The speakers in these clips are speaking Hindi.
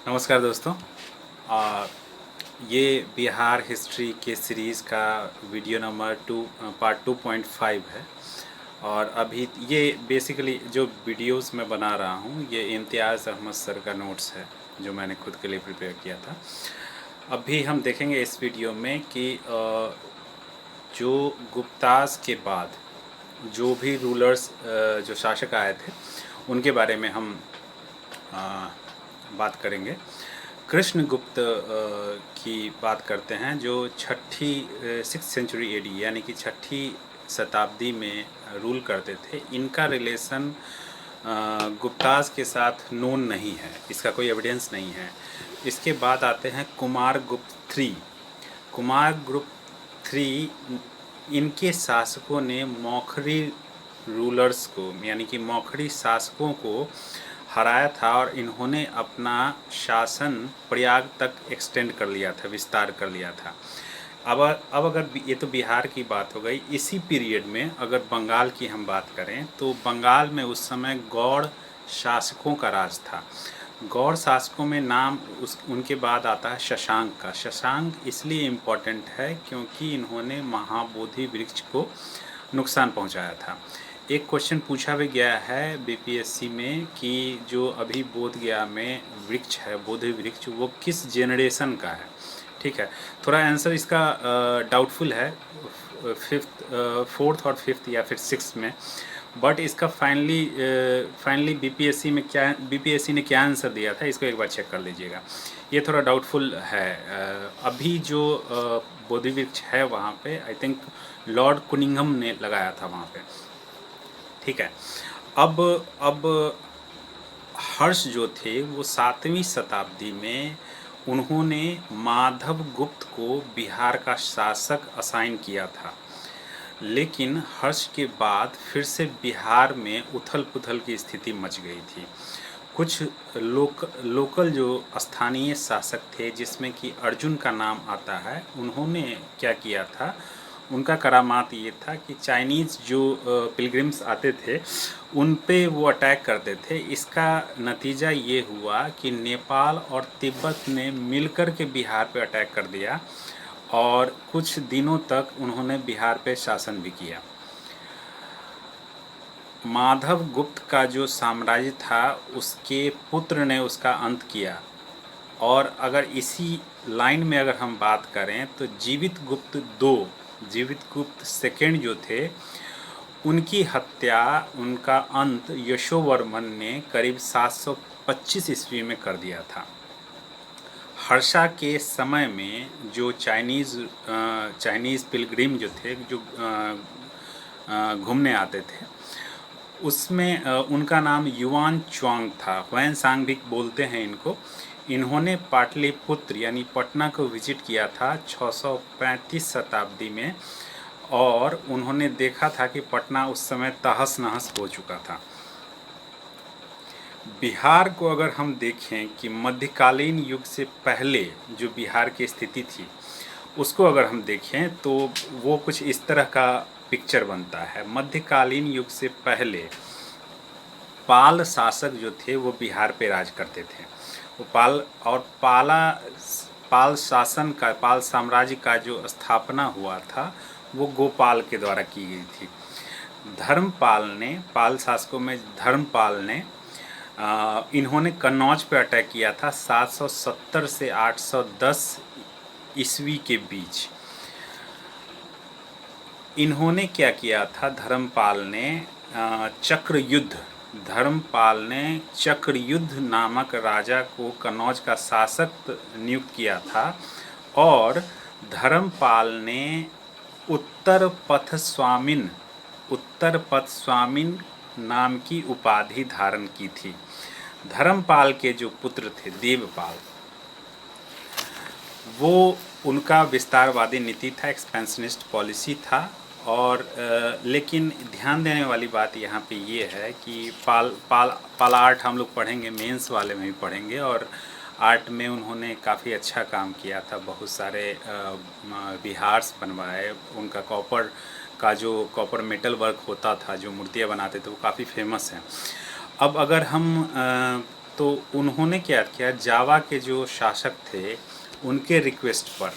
नमस्कार दोस्तों। आ, ये बिहार हिस्ट्री के सीरीज़ का वीडियो नंबर पार्ट 2.5 है। और अभी ये बेसिकली जो वीडियोस मैं बना रहा हूँ ये इम्तियाज़ अहमद सर का नोट्स है जो मैंने खुद के लिए प्रिपेयर किया था। अभी हम देखेंगे इस वीडियो में कि जो गुप्ताज़ के बाद जो भी रूलर्स जो शासक आए थे उनके बारे में हम बात करेंगे। कृष्णगुप्त की बात करते हैं जो छठी 6th सेंचुरी एडी यानी कि छठी शताब्दी में रूल करते थे। इनका रिलेशन गुप्ताज़ के साथ नोन नहीं है, इसका कोई एविडेंस नहीं है। इसके बाद आते हैं कुमारगुप्त थ्री। कुमारगुप्त थ्री इनके शासकों ने मौखरी रूलर्स को यानी कि मौखरी शासकों को हराया था और इन्होंने अपना शासन प्रयाग तक एक्सटेंड कर लिया था, विस्तार कर लिया था। अब अगर ये तो बिहार की बात हो गई। इसी पीरियड में अगर बंगाल की हम बात करें तो बंगाल में उस समय गौड़ शासकों का राज था। गौड़ शासकों में नाम उनके बाद आता है शशांक का। शशांक इसलिए इम्पोर्टेंट है क्योंकि इन्होंने महाबोधि वृक्ष को नुकसान पहुंचाया था। एक क्वेश्चन पूछा भी गया है बीपीएससी में कि जो अभी बोध गया में वृक्ष है, बोधि वृक्ष, वो किस जेनरेशन का है। ठीक है, थोड़ा आंसर इसका डाउटफुल है, फोर्थ और फिफ्थ या फिर सिक्स में। बट इसका फाइनली बीपीएससी ने क्या आंसर दिया था इसको एक बार चेक कर लीजिएगा। ये थोड़ा डाउटफुल है। अभी जो बोधि वृक्ष है वहाँ पे आई थिंक लॉर्ड कुनिंघम ने लगाया था वहाँ पे। ठीक है, अब हर्ष जो थे वो 7वीं शताब्दी में उन्होंने माधव गुप्त को बिहार का शासक असाइन किया था। लेकिन हर्ष के बाद फिर से बिहार में उथल पुथल की स्थिति मच गई थी। कुछ लोकल जो स्थानीय शासक थे जिसमें कि अर्जुन का नाम आता है, उन्होंने क्या किया था, उनका करामात ये था कि चाइनीज़ जो पिलग्रिम्स आते थे उन पे वो अटैक करते थे। इसका नतीजा ये हुआ कि नेपाल और तिब्बत ने मिलकर के बिहार पे अटैक कर दिया और कुछ दिनों तक उन्होंने बिहार पे शासन भी किया। माधव गुप्त का जो साम्राज्य था उसके पुत्र ने उसका अंत किया। और अगर इसी लाइन में अगर हम बात करें तो जीवित गुप्त सेकेंड जो थे उनकी हत्या, उनका अंत यशोवर्मन ने करीब 725 ईस्वी में कर दिया था। हर्षा के समय में जो चाइनीज़ पिलग्रिम जो थे जो घूमने आते थे उसमें उनका नाम युआन च्वांग था। वैन सांग भी बोलते हैं इनको। इन्होंने पाटलिपुत्र यानी पटना को विजिट किया था 635 शताब्दी में और उन्होंने देखा था कि पटना उस समय तहस नहस हो चुका था। बिहार को अगर हम देखें कि मध्यकालीन युग से पहले जो बिहार की स्थिति थी उसको अगर हम देखें तो वो कुछ इस तरह का पिक्चर बनता है। मध्यकालीन युग से पहले पाल शासक जो थे वो बिहार पे राज करते थे। वो पाल साम्राज्य का जो स्थापना हुआ था वो गोपाल के द्वारा की गई थी। पाल शासकों में धर्मपाल ने इन्होंने कन्नौज पे अटैक किया था 770 से 810 ईस्वी के बीच। इन्होंने क्या किया था, धर्मपाल ने चक्रयुद्ध नामक राजा को कन्नौज का शासक नियुक्त किया था और धर्मपाल ने उत्तर पथ स्वामिन नाम की उपाधि धारण की थी। धर्मपाल के जो पुत्र थे देवपाल, वो उनका विस्तारवादी नीति था, एक्सपेंशनिस्ट पॉलिसी था। और लेकिन ध्यान देने वाली बात यहाँ पे ये है कि पाल आर्ट हम लोग पढ़ेंगे, मेंस वाले में भी पढ़ेंगे। और आर्ट में उन्होंने काफ़ी अच्छा काम किया था, बहुत सारे विहार्स बनवाए। उनका कॉपर मेटल वर्क होता था, जो मूर्तियाँ बनाते थे वो काफ़ी फेमस हैं। अब अगर हम तो उन्होंने क्या किया, जावा के जो शासक थे उनके रिक्वेस्ट पर,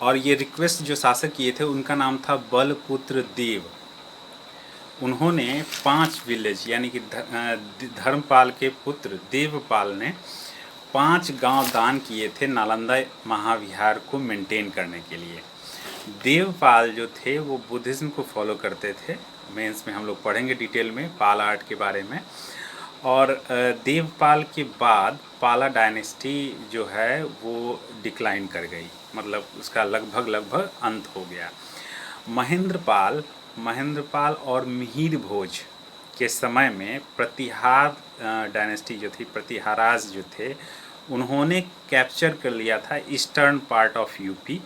और ये रिक्वेस्ट जो शासक किए थे उनका नाम था बलपुत्र देव, उन्होंने 5 विलेज यानी कि धर्मपाल के पुत्र देवपाल ने 5 गांव दान किए थे नालंदा महाविहार को मेंटेन करने के लिए। देवपाल जो थे वो बुद्धिज़्म को फॉलो करते थे, मेंस में हम लोग पढ़ेंगे डिटेल में पाला आर्ट के बारे में। और देवपाल के बाद पाला डायनेस्टी जो है वो डिक्लाइन कर गई, मतलब उसका लगभग अंत हो गया। महेंद्रपाल और मिहिर भोज के समय में प्रतिहार डायनेस्टी जो थी, प्रतिहाराज जो थे, उन्होंने कैप्चर कर लिया था eastern part of UP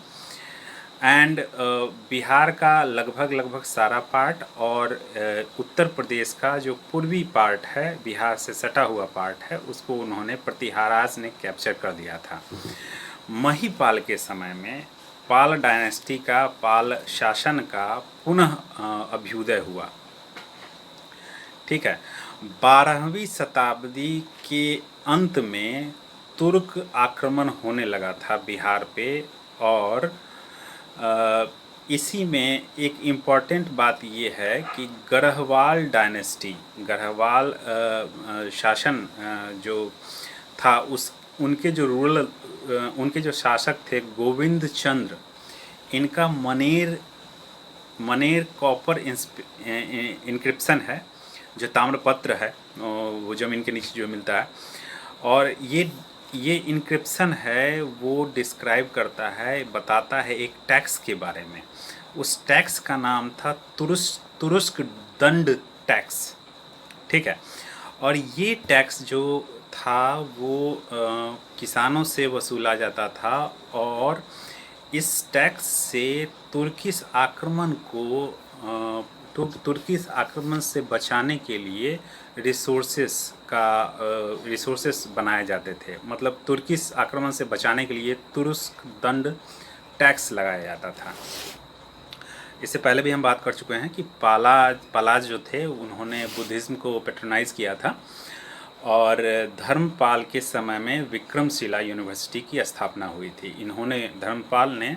and Bihar का लगभग सारा पार्ट, और उत्तर प्रदेश का जो पूर्वी पार्ट है, बिहार से सटा हुआ पार्ट है, उसको उन्होंने प्रतिहाराज ने कैप्चर कर दिया था। महिपाल के समय में पाल डायनेस्टी का, पाल शासन का पुनः अभ्युदय हुआ। ठीक है, 12वीं शताब्दी के अंत में तुर्क आक्रमण होने लगा था बिहार पे, और इसी में एक इम्पॉर्टेंट बात ये है कि गढ़वाल डायनेस्टी, गढ़वाल शासन जो था, उनके जो उनके जो शासक थे गोविंद चंद्र, इनका मनेर कॉपर इंक्रिप्शन है, जो ताम्रपत्र है वो ज़मीन के नीचे जो मिलता है, और ये इंक्रिप्शन है वो डिस्क्राइब करता है, बताता है एक टैक्स के बारे में। उस टैक्स का नाम था तुरुस्क दंड टैक्स। ठीक है, और ये टैक्स जो था वो किसानों से वसूला जाता था, और इस टैक्स से तुर्किश आक्रमण से बचाने के लिए रिसोर्सेस बनाए जाते थे। मतलब तुर्किश आक्रमण से बचाने के लिए तुरुस्क दंड टैक्स लगाया जाता था। इससे पहले भी हम बात कर चुके हैं कि पालाज जो थे उन्होंने बुद्धिज़्म को पैट्रोनाइज़ किया था, और धर्मपाल के समय में विक्रमशिला यूनिवर्सिटी की स्थापना हुई थी। धर्मपाल ने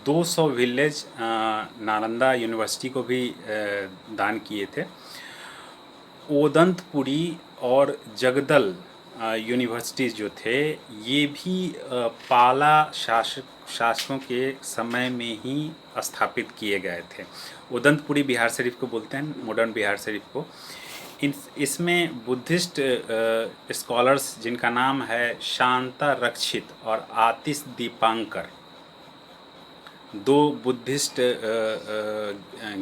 200 विलेज नालंदा यूनिवर्सिटी को भी दान किए थे। ओदंतपुरी और जगदल यूनिवर्सिटीज़ जो थे, ये भी पाला शासकों के समय में ही स्थापित किए गए थे। ओदंतपुरी बिहार शरीफ को बोलते हैं, मॉडर्न बिहार शरीफ को। इसमें बुद्धिस्ट स्कॉलर्स जिनका नाम है शांता रक्षित और आतिश दीपांकर, 2 बुद्धिस्ट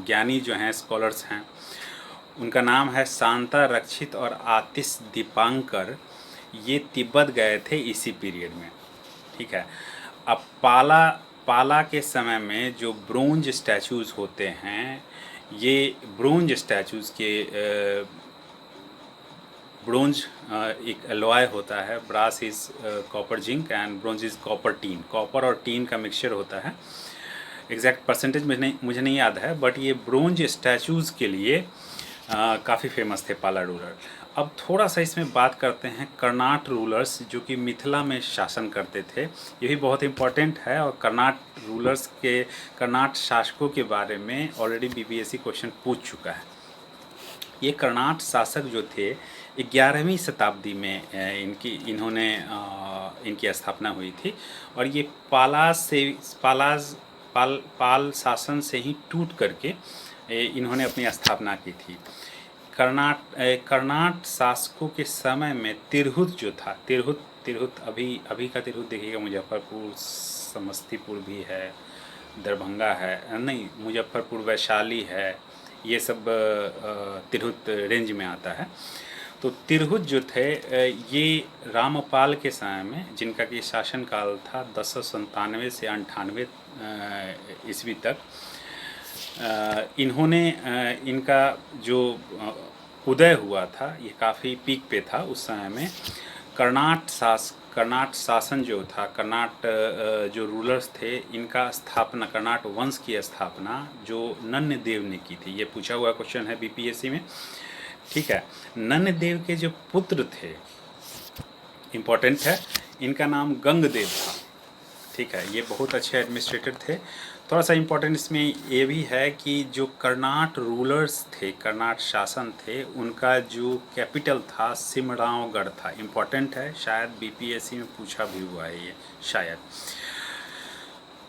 ज्ञानी जो हैं, स्कॉलर्स हैं, उनका नाम है शांता रक्षित और आतिश दीपांकर। ये तिब्बत गए थे इसी पीरियड में। ठीक है, अब पाला के समय में जो ब्रोंज स्टैचूज़ होते हैं, ये ब्रोंज स्टैचूज़ के ब्रोंज एक एलॉय होता है, brass is copper zinc and bronze is copper tin, copper और टीन का मिक्सचर होता है। एग्जैक्ट परसेंटेज मुझे नहीं याद है, बट ये ब्रोंज स्टैचूज़ के लिए काफ़ी फेमस थे पाला रूलर। अब थोड़ा सा इसमें बात करते हैं कर्नाट रूलर्स जो कि मिथिला में शासन करते थे। ये भी बहुत इम्पॉर्टेंट है, और कर्नाट शासकों के बारे में ऑलरेडी बीपीएससी क्वेश्चन पूछ चुका है। ये कर्नाट शासक जो थे 11वीं शताब्दी में इनकी स्थापना हुई थी, और ये पाल शासन से ही टूट करके इन्होंने अपनी स्थापना की थी। कर्नाट शासकों के समय में तिरहुत जो था, तिरहुत अभी का तिरहुत देखिएगा, मुजफ्फरपुर, समस्तीपुर भी है, दरभंगा है, नहीं मुजफ्फरपुर, वैशाली है, ये सब तिरहुत रेंज में आता है। तो तिरहुत जो थे ये रामपाल के समय में, जिनका कि शासनकाल था 1097 से 98 ईस्वी तक, इनका जो उदय हुआ था ये काफ़ी पीक पे था उस समय में। कर्नाट शासन जो था, जो रूलर्स थे, इनका स्थापना, कर्नाट वंश की स्थापना जो नन्य देव ने की थी। ये पूछा हुआ क्वेश्चन है बीपीएससी में। ठीक है। नन्नदेव के जो पुत्र थे, इम्पोर्टेंट है, इनका नाम गंगदेव था। ठीक है, ये बहुत अच्छे एडमिनिस्ट्रेटर थे। थोड़ा सा इम्पोर्टेंट इसमें ये भी है कि जो कर्नाट रूलर्स थे, कर्नाट शासन थे, उनका जो कैपिटल था सिमरावगढ़ था। इम्पोर्टेंट है, शायद बीपीएससी में पूछा भी हुआ है ये, शायद।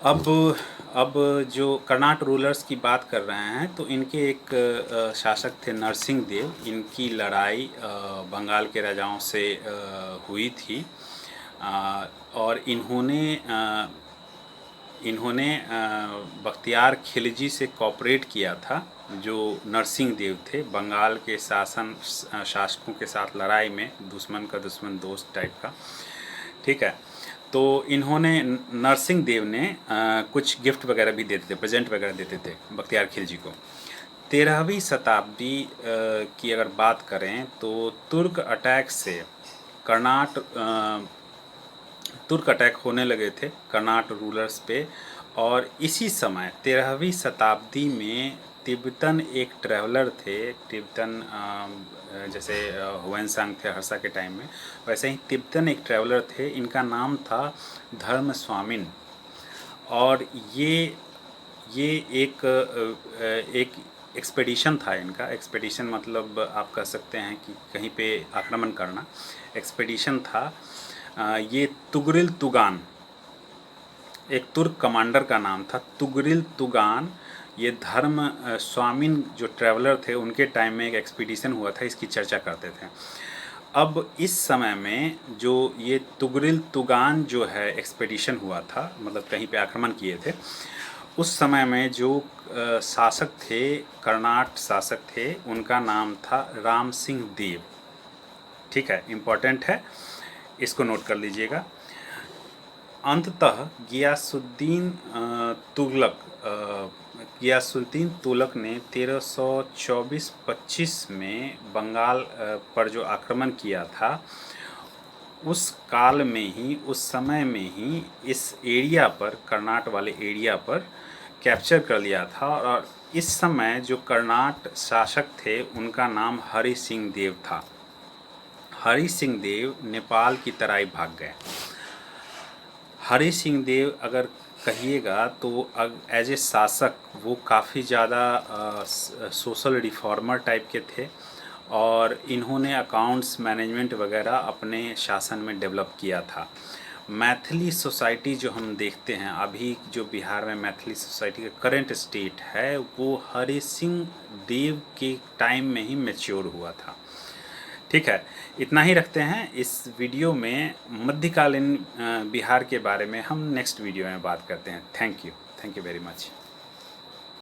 अब जो कर्नाट रूलर्स की बात कर रहे हैं तो इनके एक शासक थे नरसिंह देव। इनकी लड़ाई बंगाल के राजाओं से हुई थी और इन्होंने बख्तियार खिलजी से कॉपरेट किया था, जो नरसिंह देव थे, बंगाल के शासकों के साथ लड़ाई में, दुश्मन का दुश्मन दोस्त टाइप का। ठीक है, तो इन्होंने, नरसिंह देव ने कुछ गिफ्ट वगैरह भी देते थे, प्रेजेंट वगैरह देते थे बख्तियार खिलजी को। 13वीं शताब्दी की अगर बात करें तो तुर्क अटैक होने लगे थे कर्नाट रूलर्स पे। और इसी समय 13वीं शताब्दी में तिब्बतन एक ट्रैवलर थे, तिब्बतन जैसे हुएनसांग थे हर्षा के टाइम में, वैसे ही तिब्बतन एक ट्रैवलर थे, इनका नाम था धर्म स्वामिन। और ये एक एक्सपेडिशन था इनका। एक्सपेडिशन मतलब आप कह सकते हैं कि कहीं पे आक्रमण करना, एक्सपेडिशन था। ये तुगरिल तुगान, एक तुर्क कमांडर का नाम था तुगरिल तुगान। ये धर्म स्वामिन जो ट्रैवलर थे, उनके टाइम में एक एक्सपीडिशन हुआ था, इसकी चर्चा करते थे। अब इस समय में जो ये तुगरिल तुगान जो है एक्सपीडिशन हुआ था, मतलब कहीं पे आक्रमण किए थे, उस समय में जो शासक थे, कर्नाट शासक थे, उनका नाम था राम सिंह देव। ठीक है, इम्पोर्टेंट है, इसको नोट कर लीजिएगा। अंततः गियासुद्दीन तुगलक ने 1324-25 में बंगाल पर जो आक्रमण किया था, उस काल में ही, उस समय में ही इस एरिया पर, कर्नाट वाले एरिया पर कैप्चर कर लिया था। और इस समय जो कर्नाट शासक थे, उनका नाम हरि सिंह देव था। हरि सिंह देव नेपाल की तराई भाग गए। हरि सिंह देव अगर कहिएगा तो एज ए शासक वो काफ़ी ज़्यादा सोशल रिफॉर्मर टाइप के थे, और इन्होंने अकाउंट्स मैनेजमेंट वगैरह अपने शासन में डेवलप किया था। मैथिली सोसाइटी जो हम देखते हैं अभी, जो बिहार में मैथिली सोसाइटी का करंट स्टेट है, वो हरि सिंह देव के टाइम में ही मैच्योर हुआ था। ठीक है, इतना ही रखते हैं इस वीडियो में। मध्यकालीन बिहार के बारे में हम नेक्स्ट वीडियो में बात करते हैं। Thank you very much.